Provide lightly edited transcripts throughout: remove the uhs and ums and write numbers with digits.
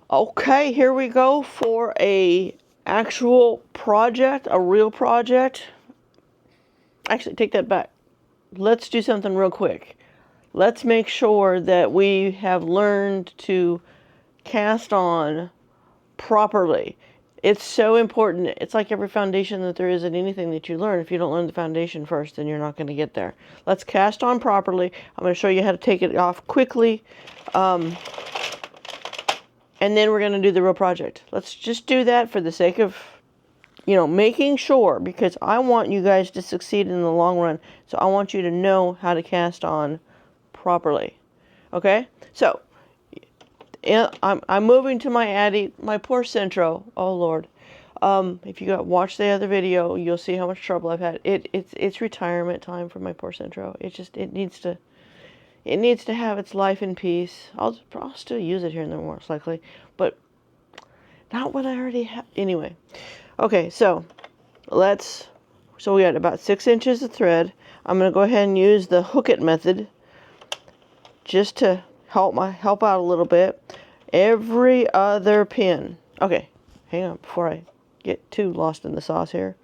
Okay, here we go for a actual project, a real project. Actually, take that back. Let's do something real quick. Let's make sure that we have learned to cast on properly. It's so important. It's like every foundation that there is in anything that you learn. If you don't learn the foundation first, then you're not going to get there. Let's cast on properly. I'm going to show you how to take it off quickly. And then we're going to do the real project. Let's just do that for the sake of, making sure, because I want you guys to succeed in the long run. So I want you to know how to cast on properly. Okay? So, I'm moving to my Addi, my poor Centro. Oh, Lord. If you watch the other video, you'll see how much trouble I've had. It's retirement time for my poor Centro. It needs to have its life in peace. I'll still use it here and there most likely, but not when I already have. Anyway, okay, so we got about 6 inches of thread. I'm gonna go ahead and use the hook it method just to help out a little bit. Every other pin. Okay, hang on before I get too lost in the sauce here.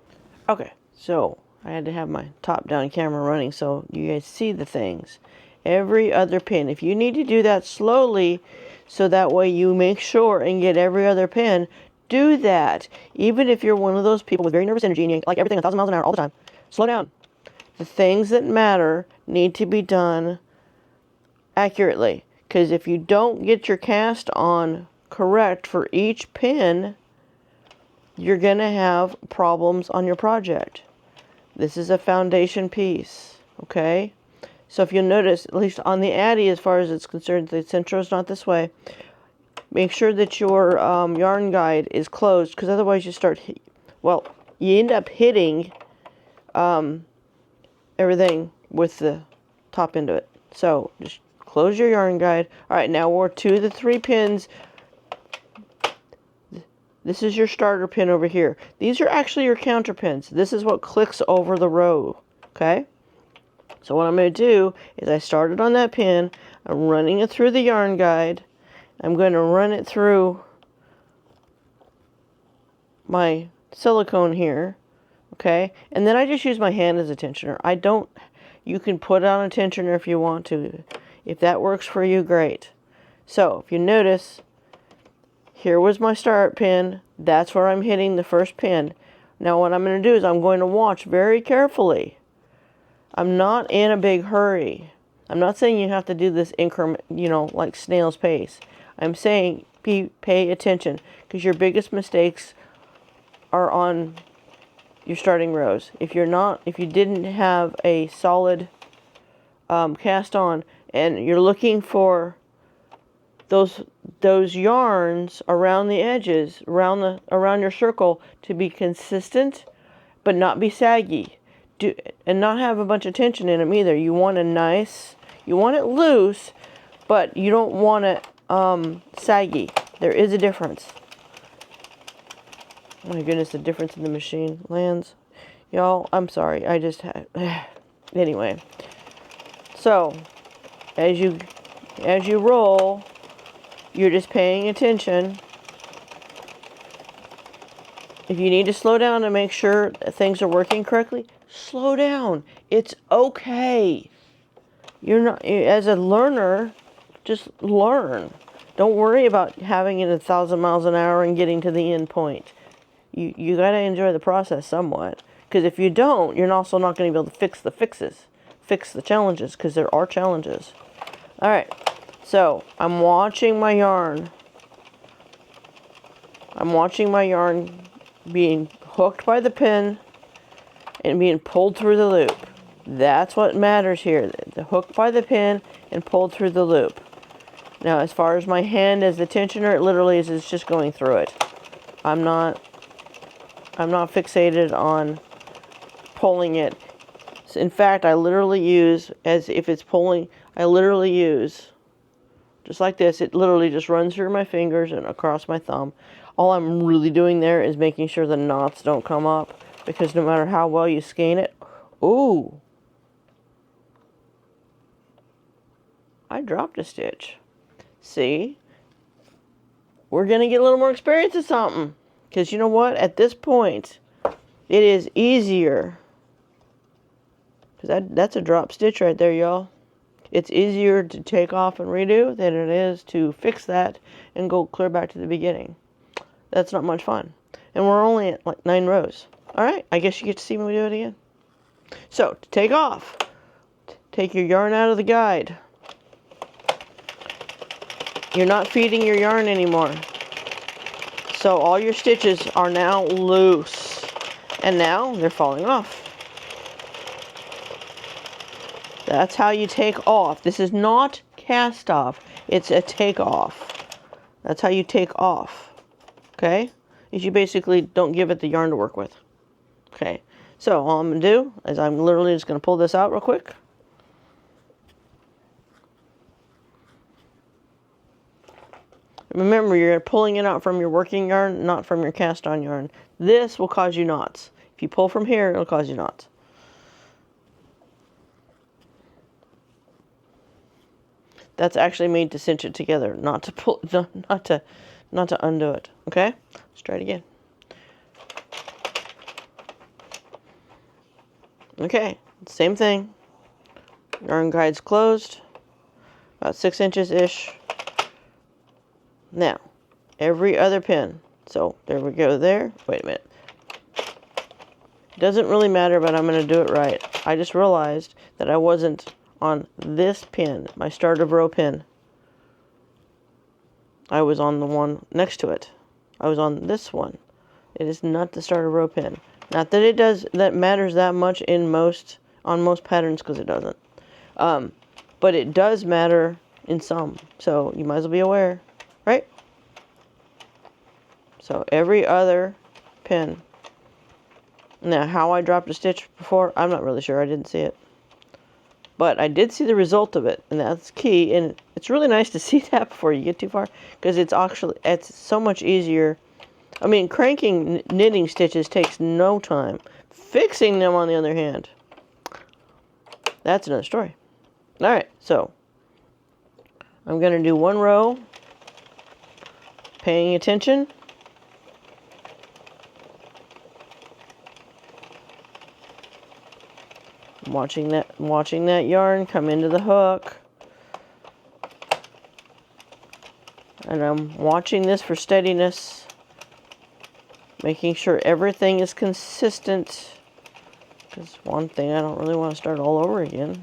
Okay, so I had to have my top-down camera running so you guys see the things. Every other pin. If you need to do that slowly, so that way you make sure and get every other pin, do that. Even if you're one of those people with very nervous energy and you like everything 1,000 miles an hour all the time, slow down. The things that matter need to be done accurately. Because if you don't get your cast on correct for each pin, you're going to have problems on your project. This is a foundation piece, okay? So if you'll notice, at least on the Addi, as far as it's concerned, the Centro is not this way. Make sure that your yarn guide is closed, because otherwise you you end up hitting everything with the top end of it. So just close your yarn guide. All right, now we're to the 3 pins. This is your starter pin over here. These are actually your counter pins. This is what clicks over the row, okay? So what I'm going to do is I started on that pin. I'm running it through the yarn guide. I'm going to run it through my silicone here, okay? And then I just use my hand as a tensioner. You can put on a tensioner if you want to. If that works for you, great. So if you notice, here was my start pin. That's where I'm hitting the first pin. Now what I'm going to do is I'm going to watch very carefully. I'm not in a big hurry. I'm not saying you have to do this increment, like snail's pace. I'm saying pay attention, because your biggest mistakes are on your starting rows. If you didn't have a solid cast on, and you're looking for those yarns around the edges, around your circle, to be consistent, but not be saggy. And not have a bunch of tension in them either. You want it loose, but you don't want it saggy. There is a difference. Oh my goodness, the difference in the machine lands. Y'all, I'm sorry. I just had... Anyway. So, as you roll, you're just paying attention. If you need to slow down to make sure that things are working correctly, slow down. It's okay. You're not, as a learner, just learn. Don't worry about having it 1,000 miles an hour and getting to the end point. You got to enjoy the process somewhat. Because if you don't, you're also not going to be able to fix the challenges, because there are challenges. All right. So I'm watching my yarn. Being hooked by the pin and being pulled through the loop. That's what matters here. The hook by the pin and pulled through the loop. Now, as far as my hand as the tensioner, it literally is just going through it. I'm not fixated on pulling it. In fact, I literally use, as if it's pulling, just like this. It literally just runs through my fingers and across my thumb. All I'm really doing there is making sure the knots don't come up, because no matter how well you skein it, ooh, I dropped a stitch. See? we're going to get a little more experience at something. Because you know what? At this point, it is easier. Because that's a drop stitch right there, y'all. It's easier to take off and redo than it is to fix that and go clear back to the beginning. That's not much fun. And we're only at like 9 rows. Alright, I guess you get to see me do it again. So, to take off, take your yarn out of the guide. You're not feeding your yarn anymore. So all your stitches are now loose. And now they're falling off. That's how you take off. This is not cast off. It's a take off. That's how you take off. Okay? Is you basically don't give it the yarn to work with. Okay. So all I'm going to do is I'm literally just going to pull this out real quick. Remember, you're pulling it out from your working yarn, not from your cast on yarn. This will cause you knots. If you pull from here, it'll cause you knots. That's actually made to cinch it together, not to pull, not to undo it. Okay? Let's try it again. Okay, same thing. Yarn guide's closed, about 6 inches-ish. Now, every other pin. So, there we go there. Wait a minute. It doesn't really matter, but I'm going to do it right. I just realized that I wasn't on this pin, my start of row pin. I was on the one next to it. I was on this one. It is not the start of row pin. Not that that matters that much on most patterns, because it doesn't. But it does matter in some. So, you might as well be aware. Right? So every other pin. Now, how I dropped a stitch before, I'm not really sure. I didn't see it. But I did see the result of it, and that's key. And it's really nice to see that before you get too far, because it's so much easier. I mean, cranking knitting stitches takes no time. Fixing them, on the other hand, that's another story. All right, so I'm going to do 1 row. Paying attention. Watching that yarn come into the hook. And I'm watching this for steadiness. Making sure everything is consistent. Because one thing, I don't really want to start all over again.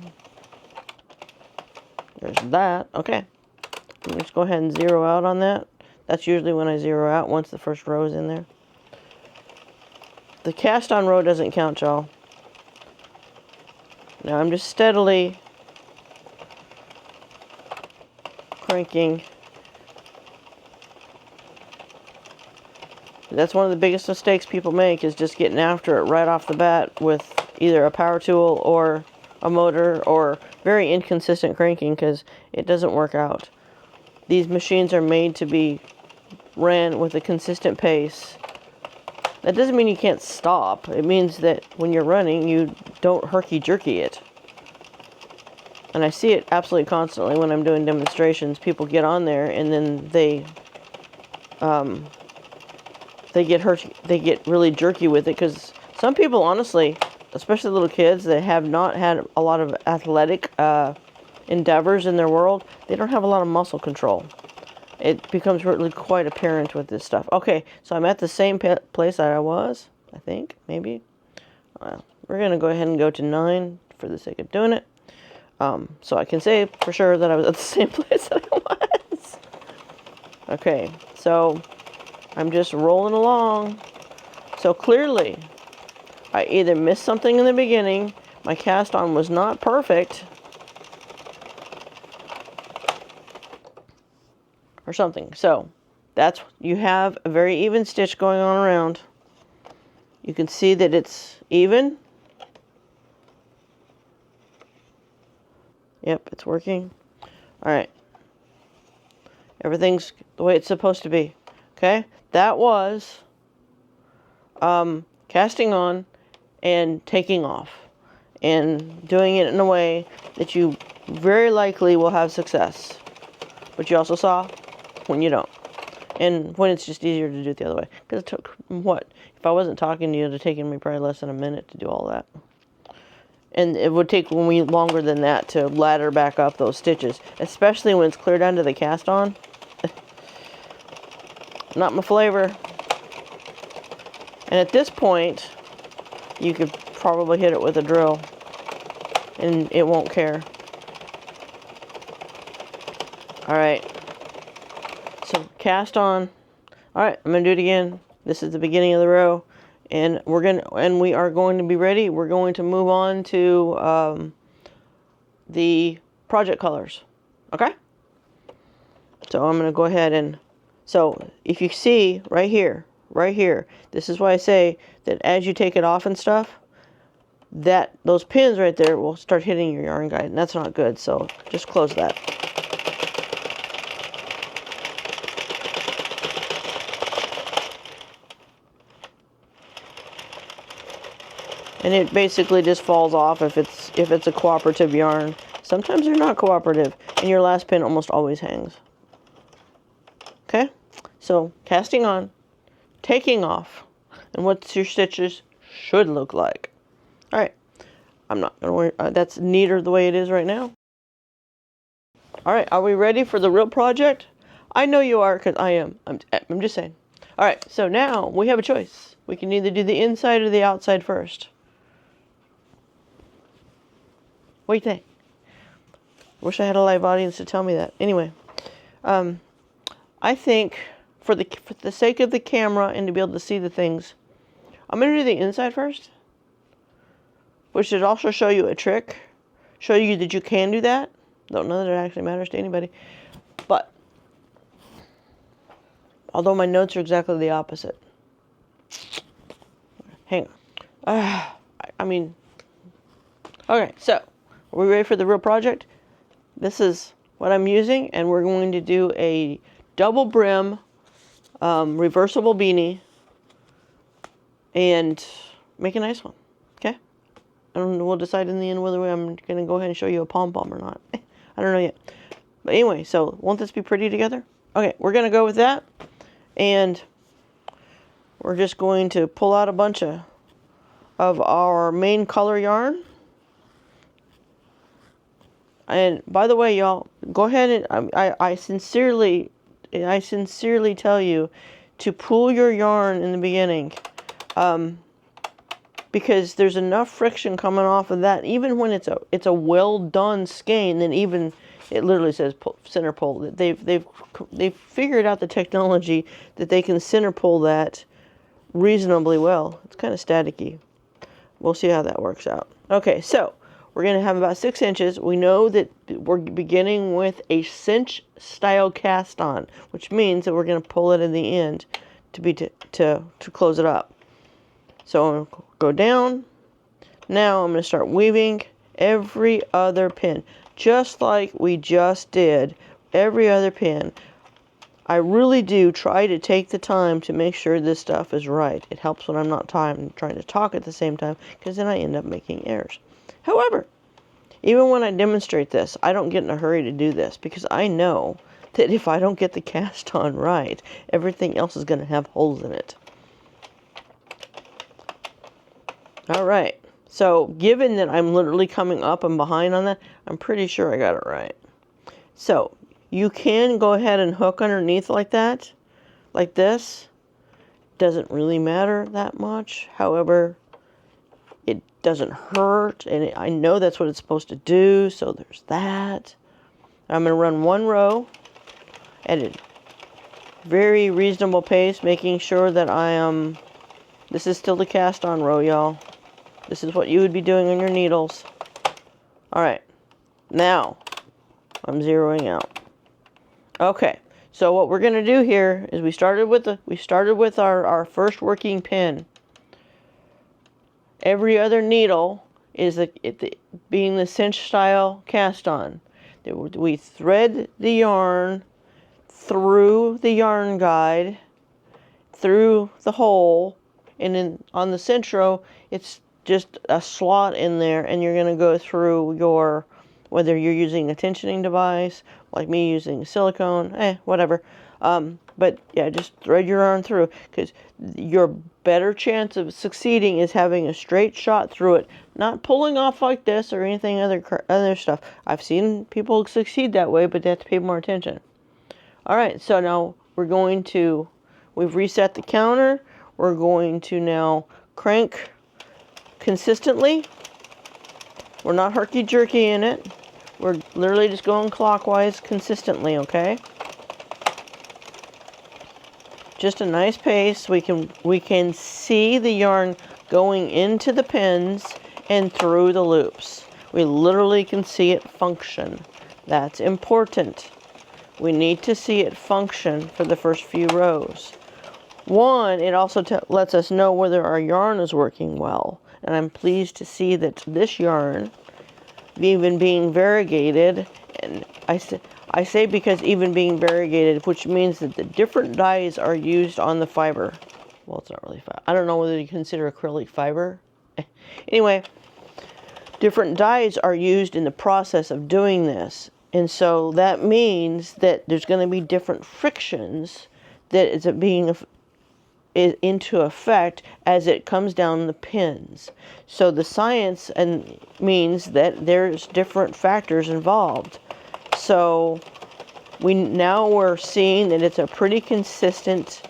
There's that. Okay. Let me just go ahead and zero out on that. That's usually when I zero out, once the first row is in there. The cast on row doesn't count, y'all. Now I'm just steadily cranking. That's one of the biggest mistakes people make, is just getting after it right off the bat with either a power tool or a motor, or very inconsistent cranking, because it doesn't work out. These machines are made to be ran with a consistent pace. That doesn't mean you can't stop. It means that when you're running, you don't herky-jerky it. And I see it absolutely constantly when I'm doing demonstrations. People get on there and then they get really jerky with it, because some people, honestly, especially little kids that have not had a lot of athletic endeavors in their world, they don't have a lot of muscle control. It becomes really quite apparent with this stuff. Okay, so I'm at the same place that I was, I think, maybe. We're going to go ahead and go to 9 for the sake of doing it. So I can say for sure that I was at the same place that I was. Okay, so I'm just rolling along. So clearly, I either missed something in the beginning, my cast on was not perfect, or something. So you have a very even stitch going on around. You can see that it's even. Yep, it's working. Alright. Everything's the way it's supposed to be. Okay? That was casting on and taking off. And doing it in a way that you very likely will have success. But you also saw when you don't. And when it's just easier to do it the other way. Because it took, what? If I wasn't talking to you, it would have taken me probably less than a minute to do all that. And it would take me longer than that to ladder back up those stitches. Especially when it's clear down to the cast on. Not my flavor. And at this point, you could probably hit it with a drill. And it won't care. Alright. So cast on. Alright, I'm gonna do it again. This is the beginning of the row. And we are going to be ready. We're going to move on to the project colors. Okay? So I'm gonna go ahead and, so if you see right here, this is why I say that as you take it off and stuff, that those pins right there will start hitting your yarn guide, and that's not good. So just close that. And it basically just falls off if it's a cooperative yarn. Sometimes they're not cooperative, and your last pin almost always hangs. Okay, so casting on, taking off, and what your stitches should look like. All right, I'm not gonna worry. That's neater the way it is right now. All right, are we ready for the real project? I know you are, because I am. I'm just saying. All right, so now we have a choice. We can either do the inside or the outside first. What do you think? Wish I had a live audience to tell me that. Anyway, I think for the sake of the camera and to be able to see the things, I'm going to do the inside first, which should also show you a trick, show you that you can do that. Don't know that it actually matters to anybody, but although my notes are exactly the opposite. Hang on. Okay, so are we ready for the real project? This is what I'm using, and we're going to do a double brim reversible beanie and make a nice one. Okay? I don't know, we'll decide in the end whether I'm going to go ahead and show you a pom-pom or not. I don't know yet. But anyway, so won't this be pretty together? Okay, we're going to go with that, and we're just going to pull out a bunch of our main color yarn. And by the way, y'all, go ahead and I sincerely tell you to pool your yarn in the beginning, because there's enough friction coming off of that. Even when it's a well done skein, then even it literally says center pull. They've figured out the technology that they can center pull that reasonably well. It's kind of staticky. We'll see how that works out. Okay, so we're going to have about 6 inches. We know that we're beginning with a cinch-style cast on, which means that we're going to pull it in the end to close it up. So I'm going to go down. Now I'm going to start weaving every other pin, just like we just did every other pin. I really do try to take the time to make sure this stuff is right. It helps when I'm not trying to talk at the same time, because then I end up making errors. However, even when I demonstrate this, I don't get in a hurry to do this, because I know that if I don't get the cast on right, everything else is going to have holes in it. Alright, so given that I'm literally coming up and behind on that, I'm pretty sure I got it right. So, you can go ahead and hook underneath like that, like this. Doesn't really matter that much. However, it doesn't hurt, and I know that's what it's supposed to do, so there's that. I'm going to run one row at a very reasonable pace, making sure that this is still the cast on row, y'all. This is what you would be doing on your needles. Alright, now I'm zeroing out. Okay, so what we're going to do here is we started with our first working pin. Every other needle is being the cinch-style cast on. We thread the yarn through the yarn guide, through the hole, and then on the cinch row, it's just a slot in there, and you're going to go through your whether you're using a tensioning device, like me using silicone, whatever. But yeah, just thread your yarn through, because your better chance of succeeding is having a straight shot through it, not pulling off like this or anything other stuff. I've seen people succeed that way, but they have to pay more attention. All right, so now we've reset the counter. We're going to now crank consistently. We're not herky-jerky in it. We're literally just going clockwise consistently, okay? Just a nice pace. We can see the yarn going into the pins and through the loops. We literally can see it function. That's important. We need to see it function for the first few rows. One, it also lets us know whether our yarn is working well. And I'm pleased to see that this yarn, even being variegated, and I say because even being variegated, which means that the different dyes are used on the fiber. Well, it's not really fiber. I don't know whether you consider acrylic fiber. Anyway, different dyes are used in the process of doing this. And so that means that there's going to be different frictions that is being into effect as it comes down the pins. So the science means that there's different factors involved. So we're seeing that it's a pretty consistent,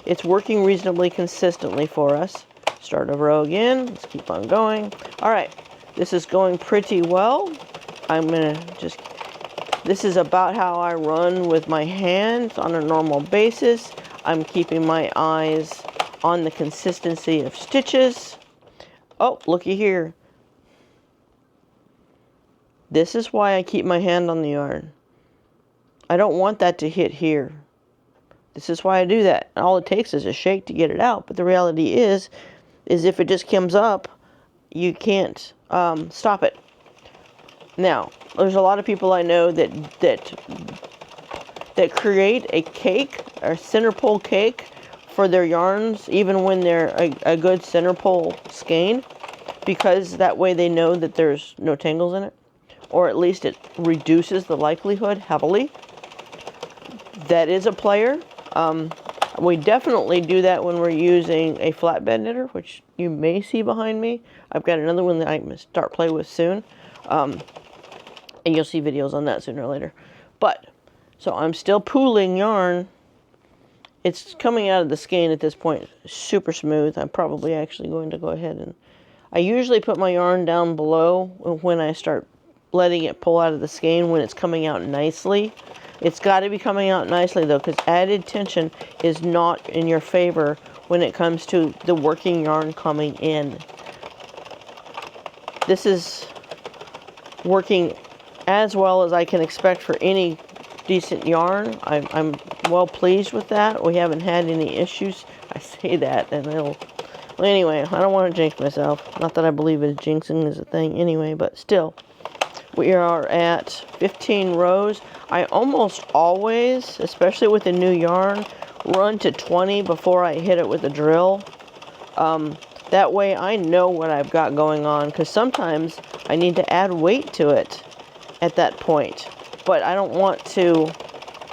it's working reasonably consistently for us. Start a row again. Let's keep on going. All right, this is going pretty well. This is about how I run with my hands on a normal basis. I'm keeping my eyes on the consistency of stitches. Oh, looky here. This is why I keep my hand on the yarn. I don't want that to hit here. This is why I do that. All it takes is a shake to get it out. But the reality is if it just comes up, you can't stop it. Now, there's a lot of people I know that create a cake, or center pole cake, for their yarns, even when they're a good center pole skein, because that way they know that there's no tangles in it, or at least it reduces the likelihood heavily. That is a player. We definitely do that when we're using a flatbed knitter, which you may see behind me. I've got another one that I'm going to start play with soon. And you'll see videos on that sooner or later. But, so I'm still pooling yarn. It's coming out of the skein at this point super smooth. I'm probably actually going to go ahead and... I usually put my yarn down below when I start letting it pull out of the skein, when it's coming out nicely. It's got to be coming out nicely though, because added tension is not in your favor when it comes to the working yarn coming in. This is working as well as I can expect for any decent yarn. I'm well pleased with that. We haven't had any issues. I say that and well, anyway, I don't want to jinx myself. Not that I believe in jinxing is a thing anyway, but still. We are at 15 rows. I almost always, especially with a new yarn, run to 20 before I hit it with a drill. That way I know what I've got going on, because sometimes I need to add weight to it at that point. But I don't want to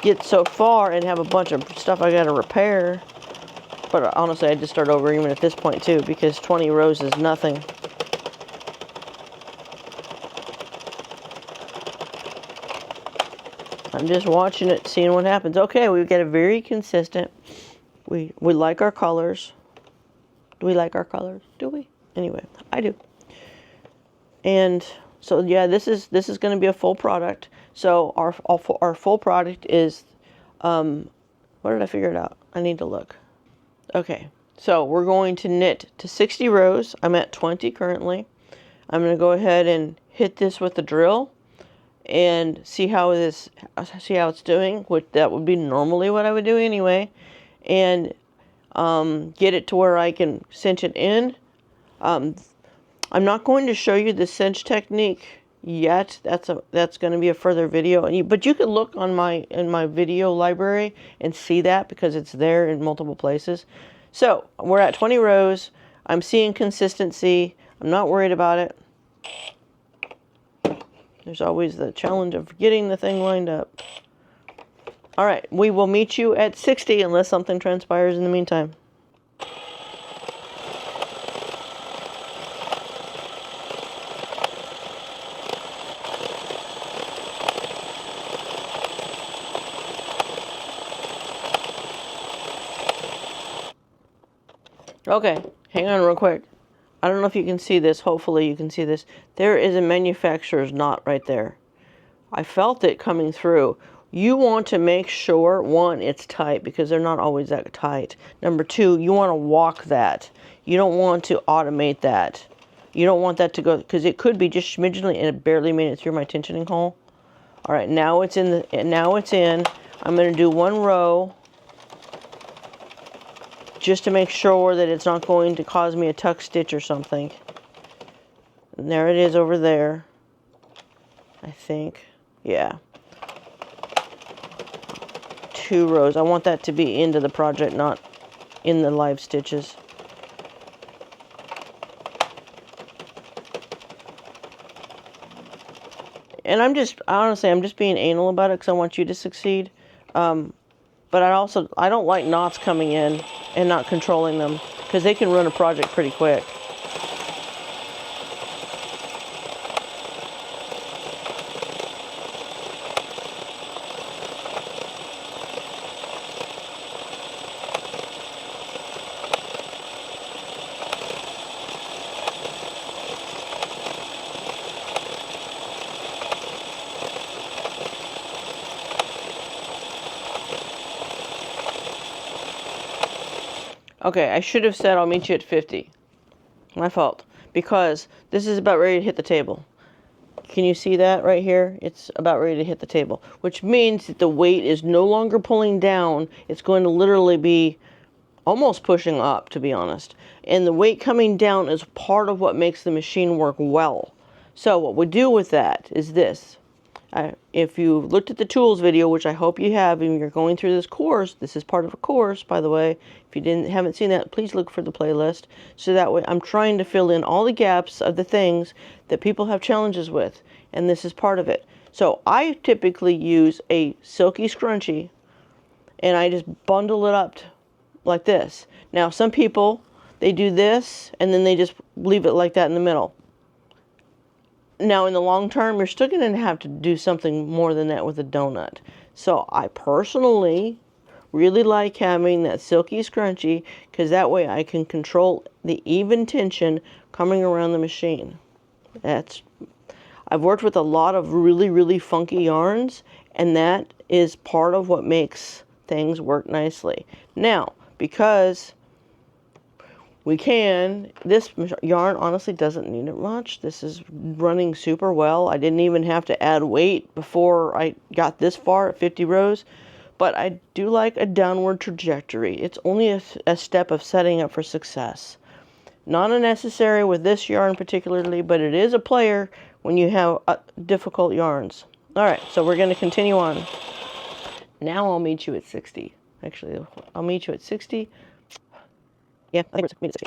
get so far and have a bunch of stuff I got to repair. But honestly, I'd just start over even at this point too, because 20 rows is nothing. I'm just watching it, seeing what happens. Okay, we've got a very consistent. We like our colors. Do we like our colors? Do we? Anyway, I do. And so yeah, this is going to be a full product. So our full product is what did I figure it out? I need to look. Okay, so we're going to knit to 60 rows. I'm at 20 currently. I'm going to go ahead and hit this with the drill and see how it's doing. That would be normally what I would do anyway, and get it to where I can cinch it in. I'm not going to show you the cinch technique yet. That's going to be a further video. But you can look in my video library and see that, because it's there in multiple places. So we're at 20 rows. I'm seeing consistency. I'm not worried about it. There's always the challenge of getting the thing lined up. All right, we will meet you at 60 unless something transpires in the meantime. Okay, hang on real quick. I don't know if you can see this. Hopefully you can see this. There is a manufacturer's knot right there. I felt it coming through. You want to make sure, one, it's tight because they're not always that tight. Number two, you want to walk that. You don't want to automate that. You don't want that to go, because it could be just schmidgely and it barely made it through my tensioning hole. All right, now it's in. I'm going to do one row just to make sure that it's not going to cause me a tuck stitch or something. And there it is over there, I think. Yeah. 2 rows. I want that to be into the project, not in the live stitches. And I'm just being anal about it because I want you to succeed. But I don't like knots coming in and not controlling them because they can run a project pretty quick. Okay, I should have said I'll meet you at 50. My fault. Because this is about ready to hit the table. Can you see that right here? It's about ready to hit the table. Which means that the weight is no longer pulling down. It's going to literally be almost pushing up, to be honest. And the weight coming down is part of what makes the machine work well. So what we do with that is this. If you looked at the tools video, which I hope you have, and you're going through this course, this is part of a course, by the way. If you haven't seen that, please look for the playlist. So that way, I'm trying to fill in all the gaps of the things that people have challenges with, and this is part of it. So I typically use a silky scrunchie, and I just bundle it up like this. Now, some people, they do this, and then they just leave it like that in the middle. Now, in the long term, you're still going to have to do something more than that with a donut. So I personally really like having that silky scrunchie because that way I can control the even tension coming around the machine. I've worked with a lot of really, really funky yarns, and that is part of what makes things work nicely. Now, because this yarn honestly doesn't need it much. This is running super well. I didn't even have to add weight before I got this far at 50 rows. But I do like a downward trajectory. It's only a step of setting up for success. Not unnecessary with this yarn particularly, but it is a player when you have difficult yarns. Alright, so we're going to continue on. Now I'll meet you at 60. Actually, I'll meet you at 60. Yeah, I think we're at 60.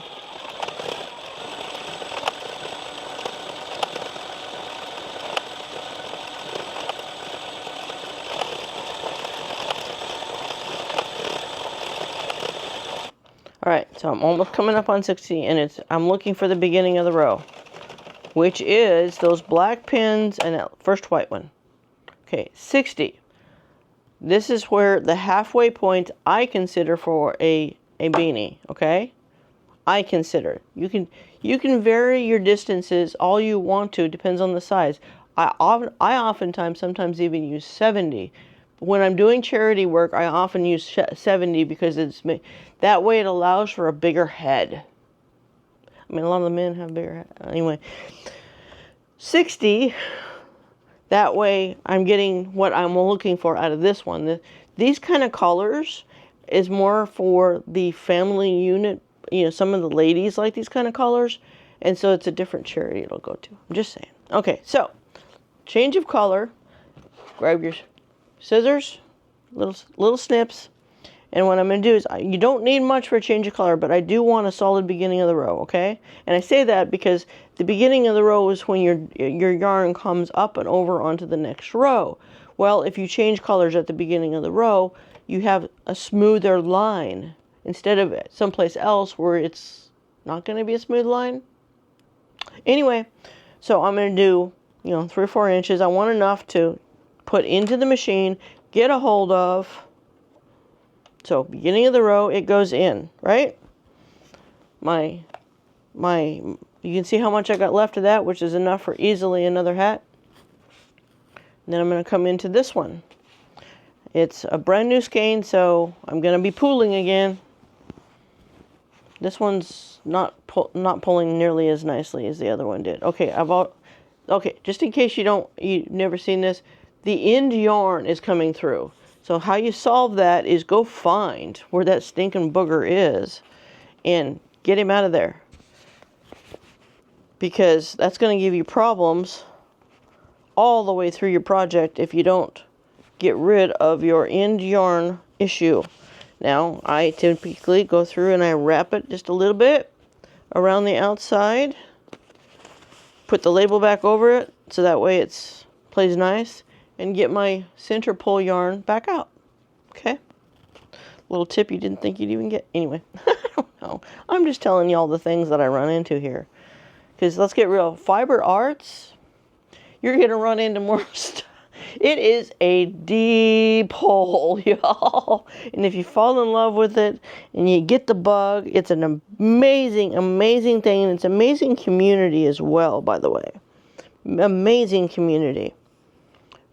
Alright, so I'm almost coming up on 60, and I'm looking for the beginning of the row, which is those black pins and that first white one. Okay, 60. This is where the halfway point I consider for a beanie, okay? I consider. You can vary your distances all you want to, depends on the size. I oftentimes, sometimes even use 70. When I'm doing charity work, I often use 70 because that way it allows for a bigger head. I mean, a lot of the men have bigger head. Anyway, 60, that way I'm getting what I'm looking for out of this one. These kind of colors is more for the family unit. You know, some of the ladies like these kind of colors, and so it's a different charity it'll go to. I'm just saying. Okay, so change of color. Grab your scissors, little snips, And what I'm going to do is, you don't need much for a change of color, but I do want a solid beginning of the row, okay? And I say that because the beginning of the row is when your yarn comes up and over onto the next row. Well, if you change colors at the beginning of the row, you have a smoother line instead of someplace else where it's not going to be a smooth line. Anyway, so I'm going to do, 3 or 4 inches. I want enough to put into the machine, get a hold of. So beginning of the row, it goes in, right? You can see how much I got left of that, which is enough for easily another hat. And then I'm going to come into this one. It's a brand new skein, so I'm going to be pooling again. This one's not pulling nearly as nicely as the other one did. Okay, okay, just in case you've never seen this, the end yarn is coming through. So how you solve that is go find where that stinking booger is and get him out of there. Because that's going to give you problems all the way through your project if you don't get rid of your end yarn issue. Now, I typically go through and I wrap it just a little bit around the outside. Put the label back over it so that way it plays nice. And get my center pull yarn back out. Okay? Little tip you didn't think you'd even get. Anyway, I don't know. I'm just telling you all the things that I run into here. Because let's get real. Fiber arts, you're going to run into more stuff. It is a deep hole, y'all. And if you fall in love with it and you get the bug, it's an amazing, amazing thing. And it's an amazing community as well, by the way. Amazing community.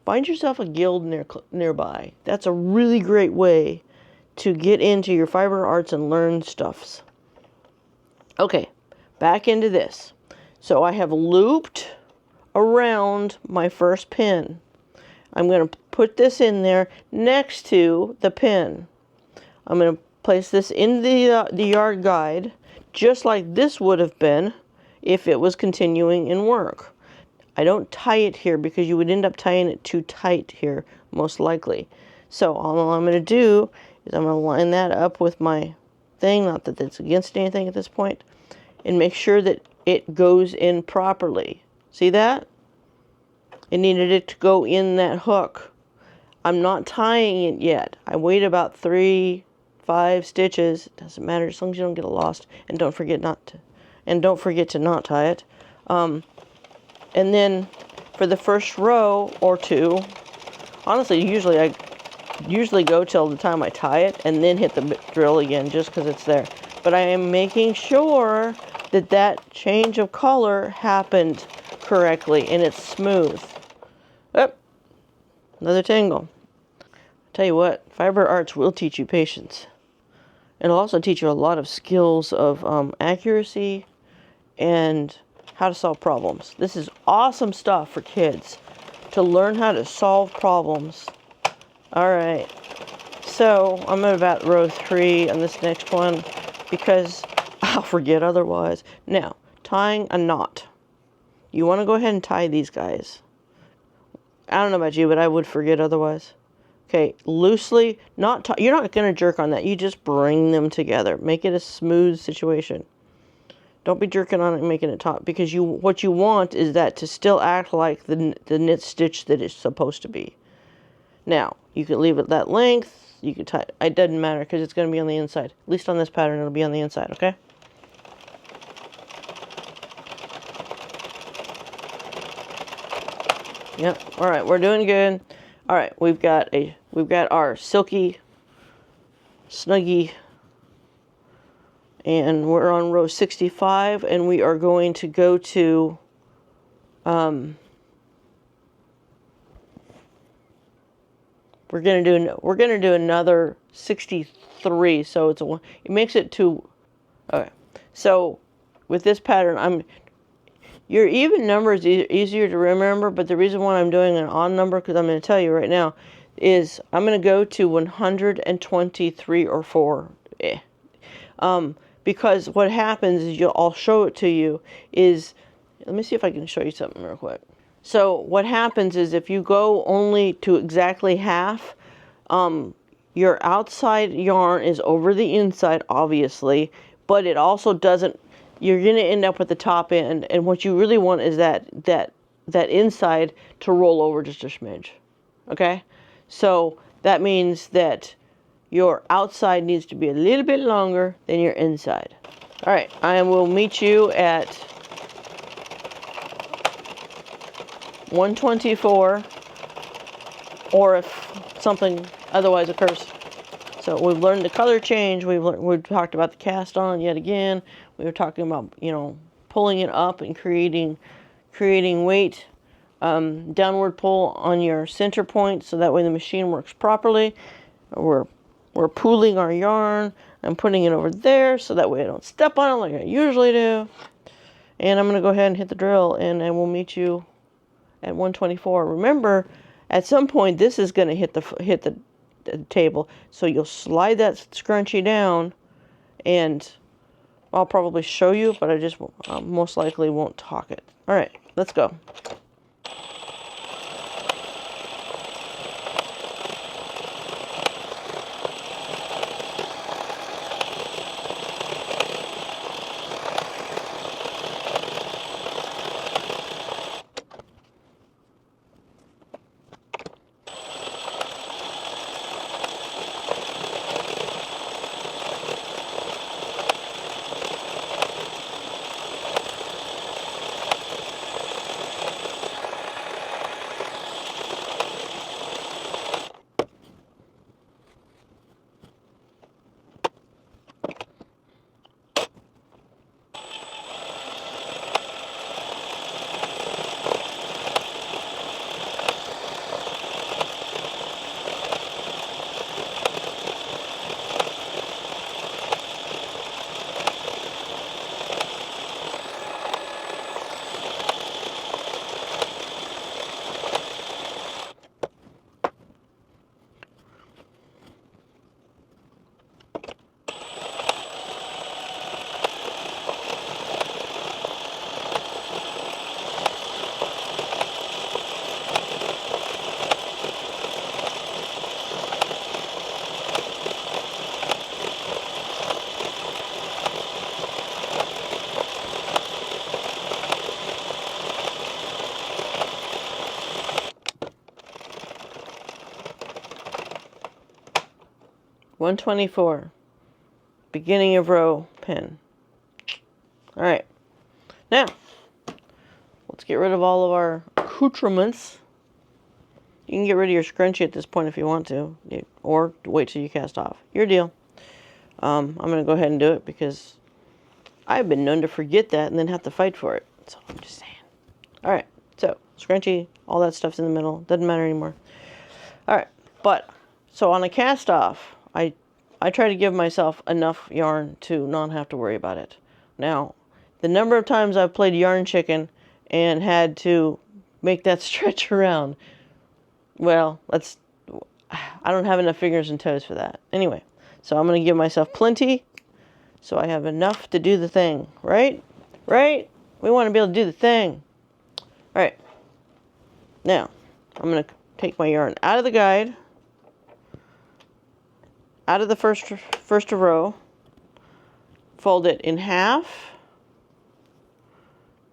Find yourself a guild nearby. That's a really great way to get into your fiber arts and learn stuffs. Okay, back into this. So I have looped around my first pin. I'm going to put this in there next to the pin. I'm going to place this in the yard guide, just like this would have been if it was continuing in work. I don't tie it here because you would end up tying it too tight here, most likely. So all I'm going to do is I'm going to line that up with my thing, not that it's against anything at this point, and make sure that it goes in properly. See that? It needed it to go in that hook. I'm not tying it yet. I wait about 3-5 stitches. It doesn't matter as long as you don't get lost, and don't forget to not tie it. And then for the first row or two, honestly, I usually go till the time I tie it and then hit the drill again just because it's there. But I am making sure that change of color happened correctly and it's smooth. Oh, another tangle. Tell you what, fiber arts will teach you patience. It'll also teach you a lot of skills of accuracy and how to solve problems. This is awesome stuff for kids to learn how to solve problems. All right, so I'm at about row 3 on this next one because I'll forget otherwise. Now, tying a knot. You want to go ahead and tie these guys. I don't know about you, but I would forget otherwise. Okay, loosely, you're not going to jerk on that. You just bring them together. Make it a smooth situation. Don't be jerking on it and making it taut, because what you want is that to still act like the knit stitch that it's supposed to be. Now, you could leave it that length. You could tie it doesn't matter because it's going to be on the inside. At least on this pattern, it'll be on the inside, okay? Yep. All right, we're doing good. All right, we've got our silky, snuggy. And we're on row 65, and we are going to go to we're gonna do another 63. So it makes it to okay. So with this pattern, your even number is easier to remember, but the reason why I'm doing an odd number, because I'm going to tell you right now, is I'm going to go to 123 or 4. Because what happens is I'll show it to you is, let me see if I can show you something real quick. So what happens is if you go only to exactly half, you your outside yarn is over the inside, obviously, but it also doesn't, you're going to end up with the top end, and what you really want is that inside to roll over just a smidge. Okay? So that means that your outside needs to be a little bit longer than your inside. All right, I will meet you at 124, or if something otherwise occurs. So we've learned the color change. We've talked about the cast on yet again. We were talking about, you know, pulling it up and creating weight, downward pull on your center point, so that way the machine works properly. We're pooling our yarn. I'm putting it over there so that way I don't step on it like I usually do. And I'm going to go ahead and hit the drill, and I will meet you at 124. Remember, at some point this is going to hit the table, so you'll slide that scrunchie down, and I'll probably show you, but I just most likely won't talk it. All right, let's go. $124, beginning of row pin. All right, now let's get rid of all of our accoutrements. You can get rid of your scrunchie at this point if you want to, or wait till you cast off. Your deal. I'm going to go ahead and do it because I've been known to forget that and then have to fight for it. So I'm just saying. All right, so scrunchie, all that stuff's in the middle. Doesn't matter anymore. All right, but so on a cast off, I try to give myself enough yarn to not have to worry about it. Now, the number of times I've played yarn chicken and had to make that stretch around, well, I don't have enough fingers and toes for that. Anyway, so I'm going to give myself plenty so I have enough to do the thing, right? Right? We want to be able to do the thing. All right. Now, I'm going to take my yarn out of the guide, out of the first row, fold it in half,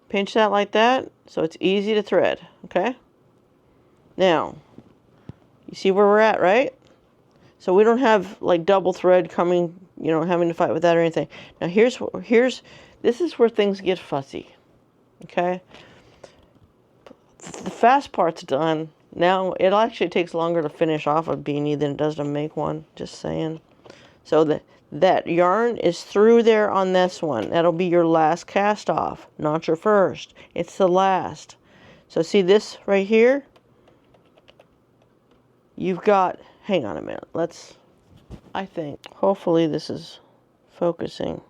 pinch that like that so it's easy to thread, okay? Now, you see where we're at, right? So we don't have like double thread coming, you know, having to fight with that or anything. Now this is where things get fussy, okay? The fast part's done. Now, it actually takes longer to finish off a beanie than it does to make one, just saying. So that yarn is through there on this one. That'll be your last cast off, not your first. It's the last. So see this right here? You've got, hang on a minute, I think, hopefully this is focusing.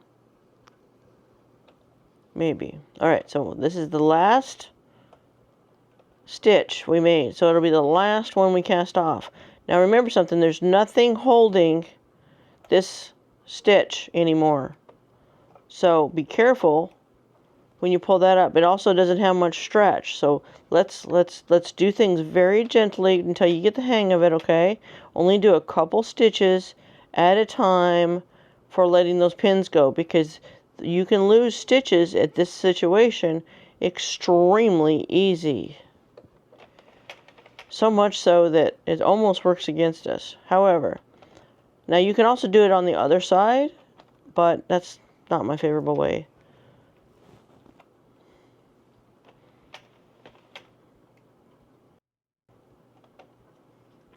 Maybe. All right, so this is the last stitch we made, so it'll be the last one we cast off. Now remember something, there's nothing holding this stitch anymore, so be careful when you pull that up. It also doesn't have much stretch. So let's do things very gently until you get the hang of it, okay? Only do a couple stitches at a time for letting those pins go, because you can lose stitches at this situation extremely easy. So much so that it almost works against us. However, now you can also do it on the other side, but that's not my favorable way.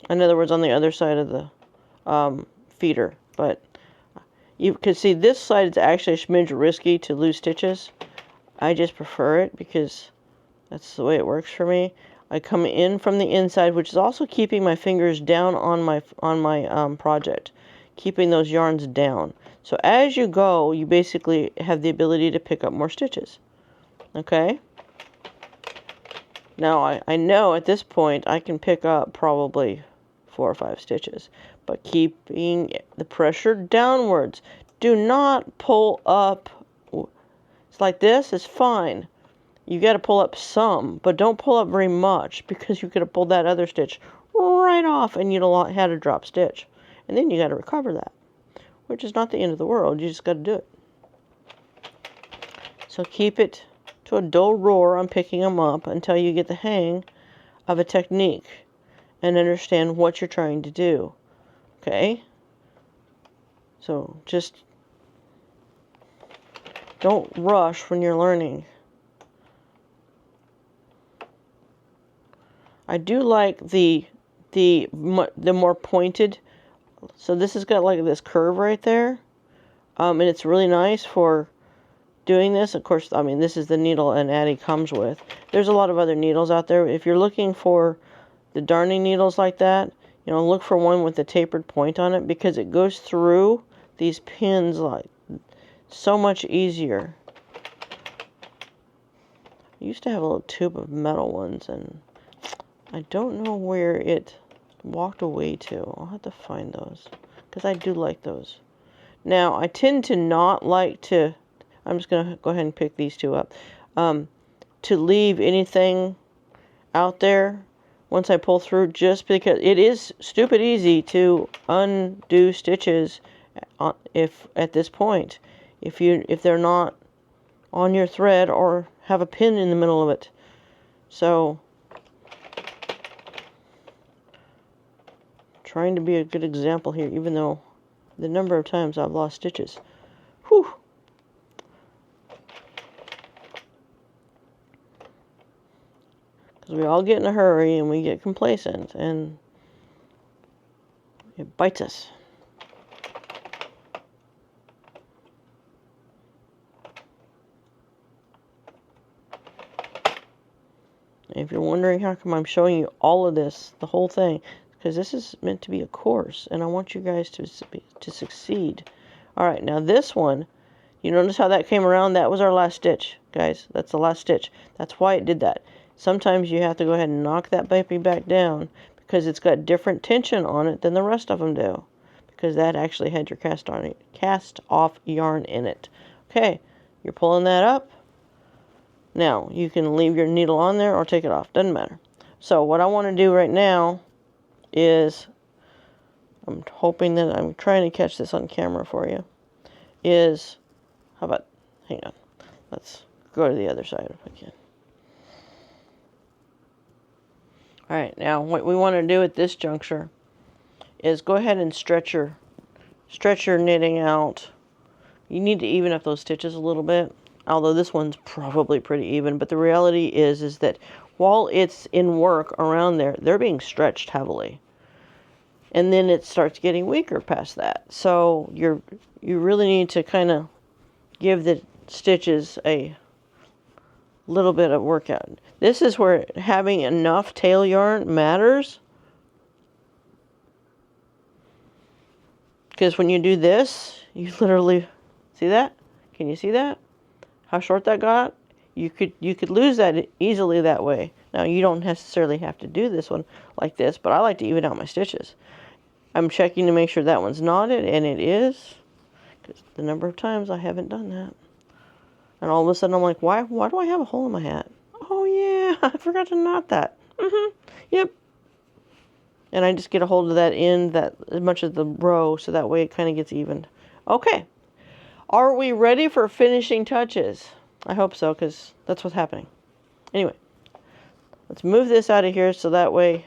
In other words, on the other side of the feeder. But you can see this side is actually a smidge risky to lose stitches. I just prefer it because that's the way it works for me. I come in from the inside, which is also keeping my fingers down on my project, keeping those yarns down. So as you go, you basically have the ability to pick up more stitches. Okay? Now, I know at this point I can pick up probably 4 or 5 stitches, but keeping the pressure downwards. Do not pull up. It's like this is fine. You got to pull up some, but don't pull up very much, because you could have pulled that other stitch right off and you'd have had a drop stitch. And then you got to recover that, which is not the end of the world. You just got to do it. So keep it to a dull roar on picking them up until you get the hang of a technique and understand what you're trying to do. Okay? So just don't rush when you're learning. I do like the more pointed. So this has got like this curve right there, and it's really nice for doing this. Of course, I mean, this is the needle an Addi comes with. There's a lot of other needles out there. If you're looking for the darning needles like that, you know, look for one with a tapered point on it, because it goes through these pins like so much easier. I used to have a little tube of metal ones, and I don't know where it walked away to. I'll have to find those, because I do like those. Now, I tend to not like to, I'm just going to go ahead and pick these two up, to leave anything out there once I pull through, just because it is stupid easy to undo stitches if at this point, if they're not on your thread or have a pin in the middle of it. So trying to be a good example here, even though the number of times I've lost stitches. Whew. Because we all get in a hurry and we get complacent and it bites us. If you're wondering how come I'm showing you all of this, the whole thing, because this is meant to be a course, and I want you guys to succeed. All right, now this one, you notice how that came around? That was our last stitch, guys. That's the last stitch. That's why it did that. Sometimes you have to go ahead and knock that baby back down, because it's got different tension on it than the rest of them do, because that actually had your cast off yarn in it. Okay, you're pulling that up. Now, you can leave your needle on there or take it off. Doesn't matter. So what I want to do right now is, I'm hoping that I'm trying to catch this on camera for you, is, how about, hang on, let's go to the other side if I can. Alright, now what we want to do at this juncture is go ahead and stretch your knitting out. You need to even up those stitches a little bit, although this one's probably pretty even, but the reality is that while it's in work around there, they're being stretched heavily. And then it starts getting weaker past that. So you really need to kind of give the stitches a little bit of workout. This is where having enough tail yarn matters. Because when you do this, you literally, see that? Can you see that? How short that got? You could lose that easily that way. Now, you don't necessarily have to do this one like this, but I like to even out my stitches. I'm checking to make sure that one's knotted, and it is, because the number of times I haven't done that. And all of a sudden I'm like, why do I have a hole in my hat? Oh yeah, I forgot to knot that. Yep. And I just get a hold of that end, that as much as the row, so that way it kind of gets evened. Okay. Are we ready for finishing touches? I hope so, because that's what's happening. Anyway, let's move this out of here so that way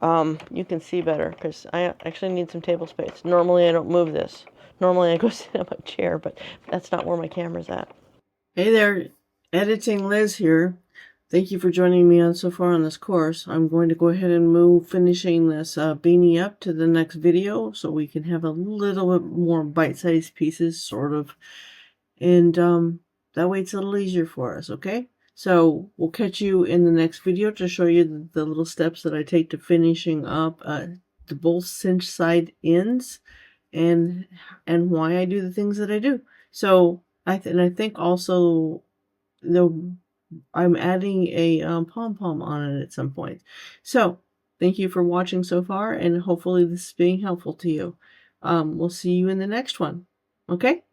you can see better, because I actually need some table space. Normally I don't move this. Normally I go sit on my chair, but that's not where my camera's at. Hey there, Editing Liz here. Thank you for joining me on so far on this course. I'm going to go ahead and move finishing this beanie up to the next video so we can have a little bit more bite-sized pieces, sort of. And that way it's a little easier for us, okay? So we'll catch you in the next video to show you the little steps that I take to finishing up the both cinch side ends and why I do the things that I do. So I think also I'm adding a pom-pom on it at some point. So thank you for watching so far, and hopefully this is being helpful to you. We'll see you in the next one. Okay?